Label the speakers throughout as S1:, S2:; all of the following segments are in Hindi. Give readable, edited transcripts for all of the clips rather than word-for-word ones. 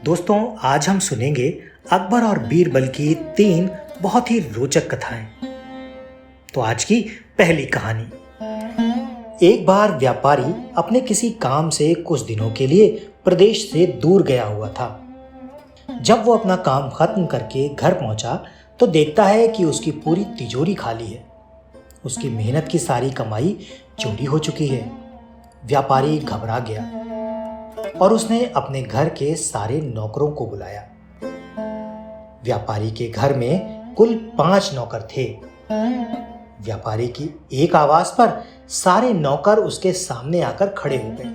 S1: दोस्तों, आज हम सुनेंगे अकबर और बीरबल की 3 बहुत ही रोचक कथाएं। तो आज की पहली कहानी। एक बार व्यापारी अपने किसी काम से कुछ दिनों के लिए प्रदेश से दूर गया हुआ था। जब वो अपना काम खत्म करके घर पहुंचा तो देखता है कि उसकी पूरी तिजोरी खाली है। उसकी मेहनत की सारी कमाई चोरी हो चुकी है। व्यापारी घबरा गया और उसने अपने घर के सारे नौकरों को बुलाया। व्यापारी के घर में कुल 5 नौकर थे। व्यापारी की एक आवाज पर सारे नौकर उसके सामने आकर खड़े हो गए।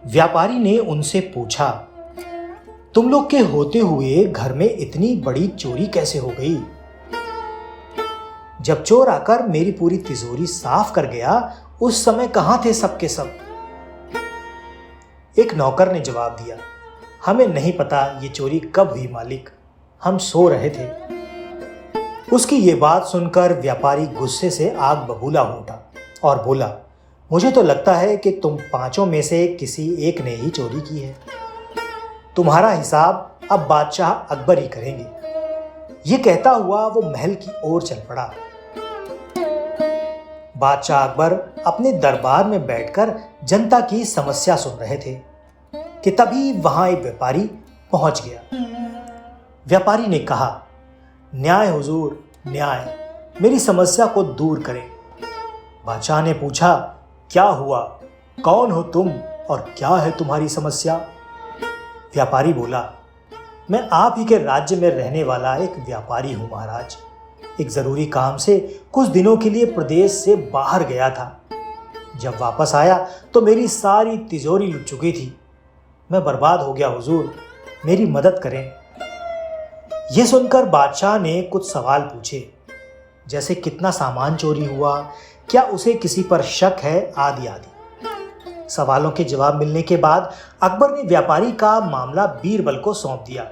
S1: व्यापारी ने उनसे पूछा, तुम लोग के होते हुए घर में इतनी बड़ी चोरी कैसे हो गई? जब चोर आकर मेरी पूरी तिजोरी साफ कर गया, उस समय कहां थे सबके सब? एक नौकर ने जवाब दिया, हमें नहीं पता ये चोरी कब हुई मालिक, हम सो रहे थे। उसकी ये बात सुनकर व्यापारी गुस्से से आग बबूला हो उठा और बोला, मुझे तो लगता है कि तुम 5 में से किसी एक ने ही चोरी की है। तुम्हारा हिसाब अब बादशाह अकबर ही करेंगे। ये कहता हुआ वो महल की ओर चल पड़ा। बादशाह अकबर अपने दरबार में बैठकर जनता की समस्या सुन रहे थे कि तभी वहां एक व्यापारी पहुंच गया। व्यापारी ने कहा, न्याय हुजूर, न्याय, मेरी समस्या को दूर करें। बादशाह ने पूछा, क्या हुआ? कौन हो तुम और क्या है तुम्हारी समस्या? व्यापारी बोला, मैं आप ही के राज्य में रहने वाला एक व्यापारी हूं महाराज। एक जरूरी काम से कुछ दिनों के लिए प्रदेश से बाहर गया था। जब वापस आया तो मेरी सारी तिजोरी लुट चुकी थी। मैं बर्बाद हो गया हुजूर, मेरी मदद करें। यह सुनकर बादशाह ने कुछ सवाल पूछे, जैसे कितना सामान चोरी हुआ, क्या उसे किसी पर शक है, आदि आदि। सवालों के जवाब मिलने के बाद अकबर ने व्यापारी का मामला बीरबल को सौंप दिया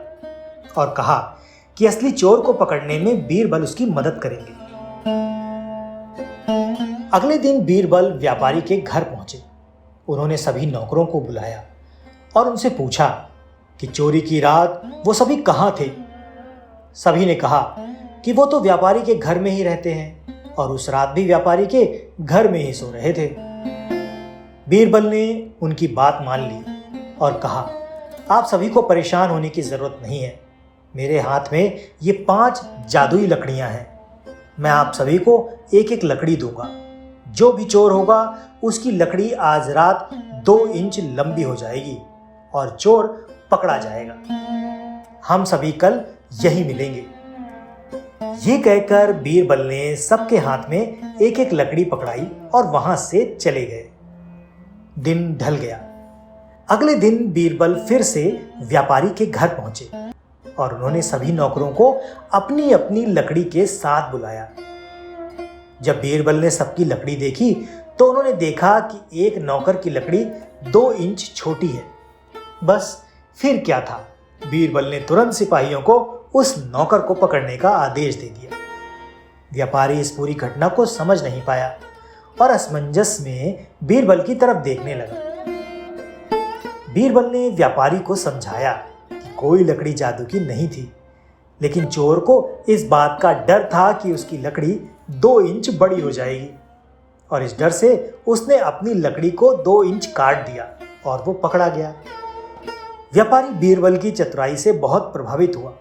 S1: और कहा कि असली चोर को पकड़ने में बीरबल उसकी मदद करेंगे। अगले दिन बीरबल व्यापारी के घर पहुंचे। उन्होंने सभी नौकरों को बुलाया और उनसे पूछा कि चोरी की रात वो सभी कहां थे। सभी ने कहा कि वो तो व्यापारी के घर में ही रहते हैं और उस रात भी व्यापारी के घर में ही सो रहे थे। बीरबल ने उनकी बात मान ली और कहा, आप सभी को परेशान होने की जरूरत नहीं है। मेरे हाथ में ये 5 जादुई लकड़ियां हैं। मैं आप सभी को एक एक लकड़ी दूंगा। जो भी चोर होगा उसकी लकड़ी आज रात 2 इंच लंबी हो जाएगी और चोर पकड़ा जाएगा। हम सभी कल यही मिलेंगे। ये कहकर बीरबल ने सबके हाथ में एक एक लकड़ी पकड़ाई और वहां से चले गए। दिन ढल गया। अगले दिन बीरबल फिर से व्यापारी के घर पहुंचे और उन्होंने सभी नौकरों को अपनी अपनी लकड़ी के साथ बुलाया। जब बीरबल ने सबकी लकड़ी देखी तो उन्होंने देखा कि एक नौकर की लकड़ी 2 इंच छोटी है। बस फिर क्या था, बीरबल ने तुरंत सिपाहियों को उस नौकर को पकड़ने का आदेश दे दिया। व्यापारी इस पूरी घटना को समझ नहीं पाया और असमंजस में बीरबल की तरफ देखने लगा। बीरबल ने व्यापारी को समझाया कि कोई लकड़ी जादू की नहीं थी, लेकिन चोर को इस बात का डर था कि उसकी लकड़ी 2 इंच बड़ी हो जाएगी और इस डर से उसने अपनी लकड़ी को 2 इंच काट दिया और वो पकड़ा गया। व्यापारी बीरबल की चतुराई से बहुत प्रभावित हुआ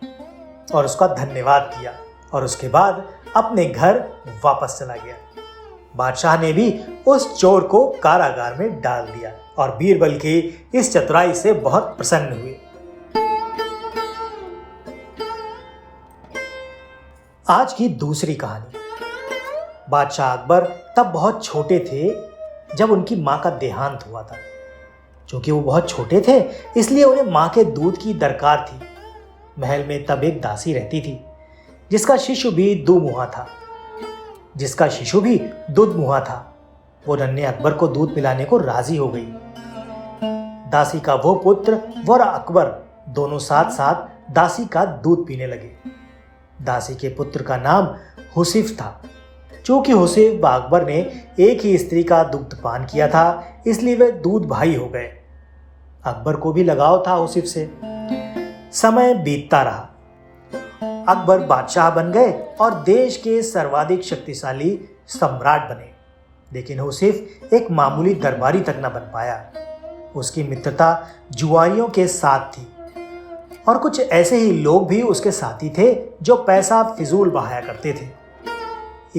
S1: और उसका धन्यवाद किया और उसके बाद अपने घर वापस चला गया। बादशाह ने भी उस चोर को कारागार में डाल दिया और बीरबल की इस चतुराई से बहुत प्रसन्न हुए। आज की दूसरी कहानी। बादशाह अकबर तब बहुत छोटे थे जब उनकी मां का देहांत हुआ था। क्योंकि वो बहुत छोटे थे इसलिए उन्हें मां के दूध की दरकार थी। महल में तब एक दासी रहती थी जिसका शिशु भी दुधमुहा था। वो नन्हे अकबर को दूध पिलाने को राजी हो गई। दासी का वो पुत्र और अकबर दोनों साथ साथ दासी का दूध पीने लगे। दासी के पुत्र का नाम हुसिफ था। चूंकि हुसैन व अकबर ने एक ही स्त्री का दुग्ध पान किया था, इसलिए वे दूध भाई हो गए। अकबर को भी लगाव था हुसैफ से। समय बीतता रहा। अकबर बादशाह बन गए और देश के सर्वाधिक शक्तिशाली सम्राट बने। लेकिन हुसैफ एक मामूली दरबारी तक न बन पाया। उसकी मित्रता जुआरियों के साथ थी और कुछ ऐसे ही लोग भी उसके साथी थे जो पैसा फिजूल बहाया करते थे।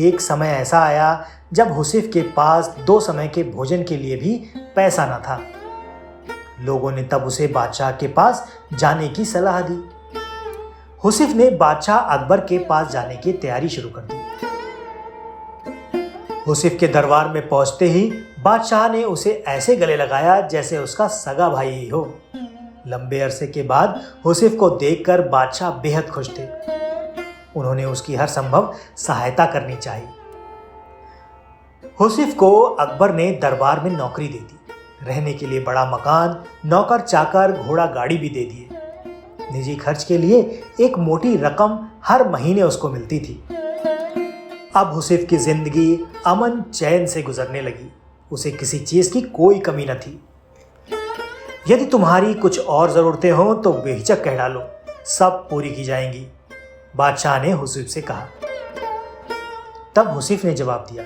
S1: एक समय ऐसा आया जब हुसैफ के पास 2 समय के भोजन के लिए भी पैसा न था। लोगों ने तब उसे बादशाह के पास जाने की सलाह दी। हुसैफ ने बादशाह अकबर के पास जाने की तैयारी शुरू कर दी। हुसैफ के दरबार में पहुंचते ही बादशाह ने उसे ऐसे गले लगाया जैसे उसका सगा भाई ही हो। लंबे अरसे के बाद हुसैफ को देखकर बादशाह बेहद खुश थे। उन्होंने उसकी हर संभव सहायता करनी चाहिए। हुसैफ को अकबर ने दरबार में नौकरी दे दी। रहने के लिए बड़ा मकान, नौकर चाकर, घोड़ा गाड़ी भी दे दिए। निजी खर्च के लिए एक मोटी रकम हर महीने उसको मिलती थी। अब हुसैफ की जिंदगी अमन चैन से गुजरने लगी। उसे किसी चीज की कोई कमी न थी। यदि तुम्हारी कुछ और जरूरतें हो तो बेहिचक कह डालो, सब पूरी की जाएंगी, बादशाह ने हुसैफ से कहा। तब हुसैफ ने जवाब दिया,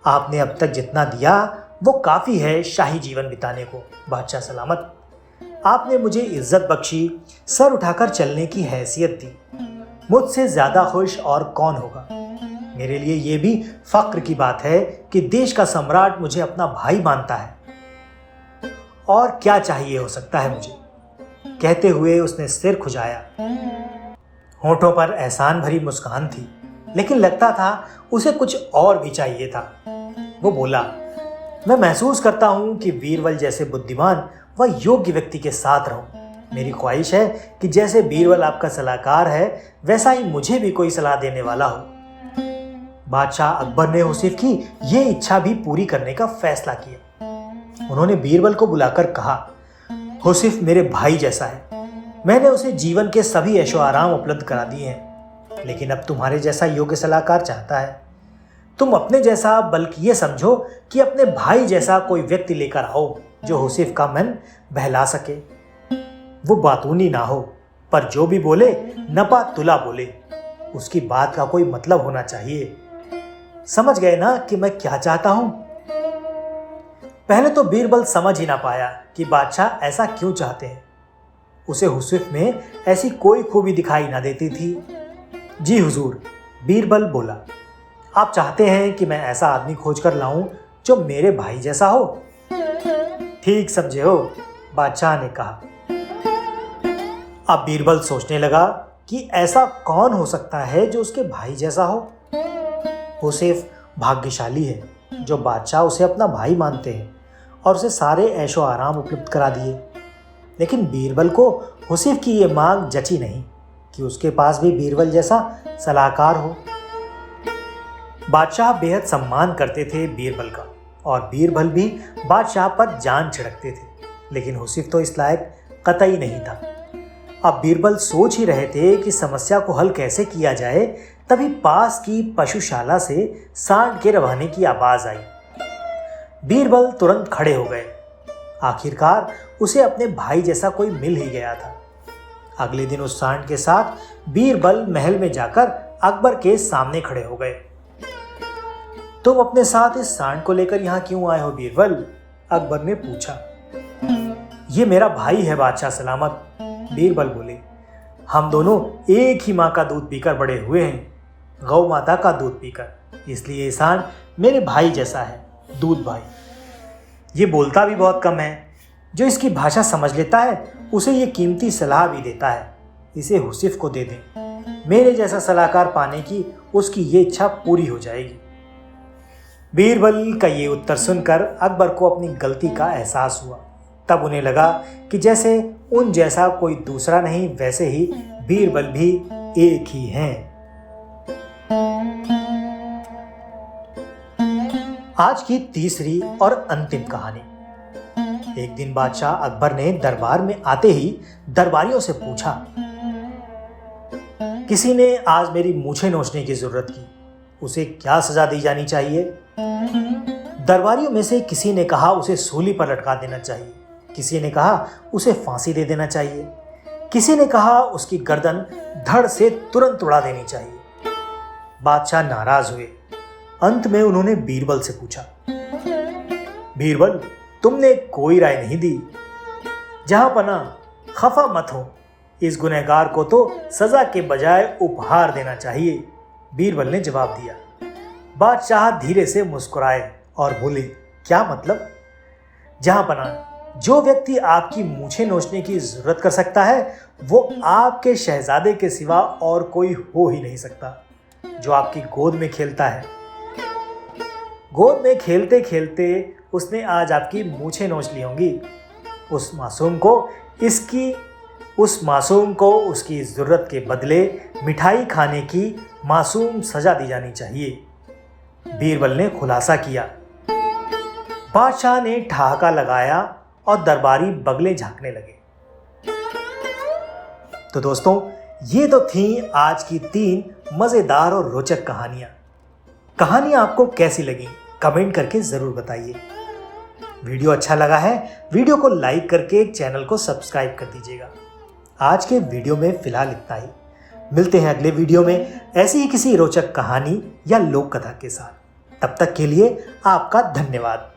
S1: आपने अब तक जितना दिया वो काफी है शाही जीवन बिताने को, बादशाह सलामत। आपने मुझे इज्जत बख्शी, सर उठाकर चलने की हैसियत दी। मुझसे ज्यादा खुश और कौन होगा। मेरे लिए यह भी फक्र की बात है कि देश का सम्राट मुझे अपना भाई मानता है। और क्या चाहिए हो सकता है मुझे। कहते हुए उसने सिर खुजाया। होठों पर एहसान भरी मुस्कान थी, लेकिन लगता था उसे कुछ और भी चाहिए था। वो बोला, मैं महसूस करता हूं कि बीरबल जैसे बुद्धिमान व योग्य व्यक्ति के साथ रहूं। मेरी ख्वाहिश है कि जैसे बीरबल आपका सलाहकार है, वैसा ही मुझे भी कोई सलाह देने वाला हो। बादशाह अकबर ने हुसैफ की यह इच्छा भी पूरी करने का फैसला किया। उन्होंने बीरबल को बुलाकर कहा, हुसैफ मेरे भाई जैसा है। मैंने उसे जीवन के सभी ऐशो आराम उपलब्ध करा दिए हैं, लेकिन अब तुम्हारे जैसा योग्य सलाहकार चाहता है। तुम अपने जैसा, बल्कि ये समझो कि अपने भाई जैसा कोई व्यक्ति लेकर आओ जो हुसैफ का मन बहला सके। वो बातूनी ना हो, पर जो भी बोले नपा तुला बोले। उसकी बात का कोई मतलब होना चाहिए। समझ गए ना कि मैं क्या चाहता हूं? पहले तो बीरबल समझ ही ना पाया कि बादशाह ऐसा क्यों चाहते हैं। उसे हुसैफ में ऐसी कोई खूबी दिखाई ना देती थी। जी हुजूर, बीरबल बोला, आप चाहते हैं कि मैं ऐसा आदमी खोजकर लाऊं जो मेरे भाई जैसा हो? ठीक समझे हो, बादशाह ने कहा। अब बीरबल सोचने लगा कि ऐसा कौन हो सकता है जो उसके भाई जैसा हो। हुसैफ भाग्यशाली है जो बादशाह उसे अपना भाई मानते हैं और उसे सारे ऐशो आराम उपलब्ध करा दिए। लेकिन बीरबल को हुसैफ की ये मांग जची नहीं कि उसके पास भी बीरबल जैसा सलाहकार हो। बादशाह बेहद सम्मान करते थे बीरबल का, और बीरबल भी बादशाह पर जान छिड़कते थे। लेकिन हुसैफ तो इस लायक कतई नहीं था। अब बीरबल सोच ही रहे थे कि समस्या को हल कैसे किया जाए, तभी पास की पशुशाला से सांड के रवाने की आवाज आई। बीरबल तुरंत खड़े हो गए। आखिरकार उसे अपने भाई जैसा कोई मिल ही गया था। अगले दिन उस सांड के साथ बीरबल महल में जाकर अकबर के सामने खड़े हो गए। तुम अपने साथ इस सांड को लेकर यहां क्यों आए हो बीरबल? अकबर ने पूछा। ये मेरा भाई है बादशाह सलामत, बीरबल बोले। हम दोनों एक ही माँ का दूध पीकर बड़े हुए हैं, गौ माता का दूध पीकर, इसलिए ये सांड मेरे भाई जैसा है, दूध भाई। ये बोलता भी बहुत कम है। जो इसकी भाषा समझ लेता है उसे ये कीमती सलाह भी देता है। इसे हुसैफ को दे दें। मेरे जैसा सलाहकार पाने की उसकी ये इच्छा पूरी हो जाएगी। बीरबल का ये उत्तर सुनकर अकबर को अपनी गलती का एहसास हुआ। तब उन्हें लगा कि जैसे उन जैसा कोई दूसरा नहीं, वैसे ही बीरबल भी एक ही हैं। आज की तीसरी और अंतिम कहानी। एक दिन बादशाह अकबर ने दरबार में आते ही दरबारियों से पूछा, किसी ने आज मेरी मूछें नोचने की जरूरत की, उसे क्या सजा दी जानी चाहिए? दरबारियों में से किसी ने कहा उसे सूली पर लटका देना चाहिए। किसी ने कहा उसे फांसी दे देना चाहिए, किसी ने कहा उसकी गर्दन धड़ से तुरंत उड़ा देनी चाहिए। बादशाह नाराज हुए। अंत में उन्होंने बीरबल से पूछा, बीरबल, तुमने कोई राय नहीं दी। जहां पना, खफा मत हो, इस गुनहगार को तो सजा के बजाय उपहार देना चाहिए। बीरबल ने जवाब दिया। बादशाह धीरे से मुस्कुराए और बोले, क्या मतलब? जहां पना, जो व्यक्ति आपकी मूछें नोचने की जरूरत कर सकता है वो आपके शहजादे के सिवा और कोई हो ही नहीं सकता, जो आपकी गोद में खेलता है। गोद में खेलते खेलते उसने आज आपकी मूछें नोच ली होंगी। उस मासूम को उसकी जरूरत के बदले मिठाई खाने की मासूम सजा दी जानी चाहिए। बीरबल ने खुलासा किया। बादशाह ने ठहाका लगाया और दरबारी बगले झांकने लगे। तो दोस्तों, ये तो थी आज की 3 मजेदार और रोचक कहानियां आपको कैसी लगी कमेंट करके जरूर बताइए। वीडियो अच्छा लगा है, वीडियो को लाइक करके चैनल को सब्सक्राइब कर दीजिएगा। आज के वीडियो में फिलहाल इतना ही। मिलते हैं अगले वीडियो में ऐसी ही किसी रोचक कहानी या लोक कथा के साथ। तब तक के लिए आपका धन्यवाद।